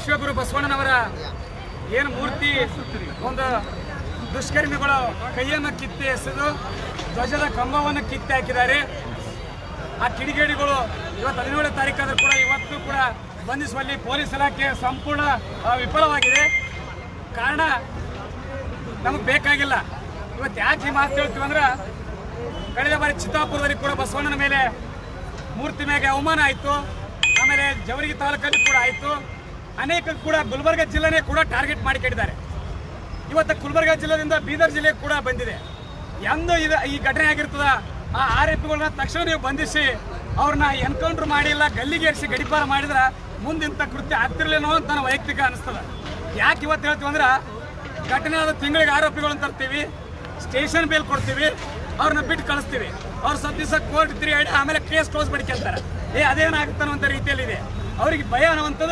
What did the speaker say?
ವಿಶ್ವಗುರು ಬಸವಣ್ಣನವರ ಏನು ಮೂರ್ತಿ ಒಂದು ದುಷ್ಕರ್ಮಿಗಳು ಕೈಯನ್ನು ಕಿತ್ತಿ ಎಸೆದು ಧ್ವಜದ ಕಂಬವನ್ನು ಕಿತ್ತಿ ಹಾಕಿದ್ದಾರೆ. ಆ ಕಿಡಿಗೇಡಿಗಳು ಇವತ್ತು 17ನೇ ತಾರೀಕಾದರೂ ಕೂಡ ಇವತ್ತು ಕೂಡ ಬಂಧಿಸುವಲ್ಲಿ ಪೊಲೀಸ್ ಇಲಾಖೆ ಸಂಪೂರ್ಣ ವಿಫಲವಾಗಿದೆ. ಕಾರಣ ನಮಗೆ ಬೇಕಾಗಿಲ್ಲ. ಇವತ್ತು ಯಾಕೆ ಈ ಮಾತು ಹೇಳ್ತೀವಿ ಅಂದ್ರೆ, ಕಳೆದ ಬಾರಿ ಚಿತ್ತಾಪುರದಲ್ಲಿ ಕೂಡ ಬಸವಣ್ಣನ ಮೇಲೆ ಮೂರ್ತಿ ಮೇಲೆ ಅವಮಾನ ಆಯಿತು. ಆಮೇಲೆ ಜವರಗಿ ತಾಲೂಕಲ್ಲಿ ಕೂಡ ಆಯಿತು. ಅನೇಕ ಕೂಡ ಗುಲ್ಬರ್ಗ ಜಿಲ್ಲೆನೇ ಕೂಡ ಟಾರ್ಗೆಟ್ ಮಾಡಿಕೊಂಡಿದ್ದಾರೆ. ಇವತ್ತು ಗುಲ್ಬರ್ಗ ಜಿಲ್ಲೆಯಿಂದ ಬೀದರ್ ಜಿಲ್ಲೆಗೆ ಕೂಡ ಬಂದಿದೆ. ಎಂದು ಈ ಘಟನೆ ಆಗಿರ್ತದ ಆ ಆರೋಪಿಗಳನ್ನ ತಕ್ಷಣ ನೀವು ಬಂಧಿಸಿ ಅವ್ರನ್ನ ಎನ್ಕೌಂಟರ್ ಮಾಡಿಲ್ಲ, ಗಲ್ಲಿಗೇರಿಸಿ ಗಡಿಪಾರ ಮಾಡಿದ್ರೆ ಮುಂದಿಂತ ಕೃತ್ಯ ಆಗ್ತಿರ್ಲೇನೋ ಅಂತ ನನ್ನ ವೈಯಕ್ತಿಕ ಅನಿಸ್ತದೆ. ಯಾಕೆ ಇವತ್ತು ಹೇಳ್ತೀವಿ ಅಂದ್ರೆ, ಘಟನೆ ಆದ ತಿಂಗಳಿಗೆ ಆರೋಪಿಗಳನ್ನ ತರ್ತೀವಿ, ಸ್ಟೇಷನ್ ಬೇಲ್ ಕೊಡ್ತೀವಿ, ಅವ್ರನ್ನ ಬಿಟ್ಟು ಕಳಿಸ್ತೀವಿ. ಅವ್ರು ಸ್ವಲ್ಪ ದಿವಸ ಕೋರ್ಟ್ ತಿರುಗಾಡಿ ಆಮೇಲೆ ಕೇಸ್ ಕ್ಲೋಸ್ ಮಾಡಿ ಕೇಳ್ತಾರೆ. ಅದೇನಾಗುತ್ತಾನೋ ಅಂತ ರೀತಿಯಲ್ಲಿದೆ. ಅವ್ರಿಗೆ ಭಯ ಅನ್ನುವಂಥದ್ದು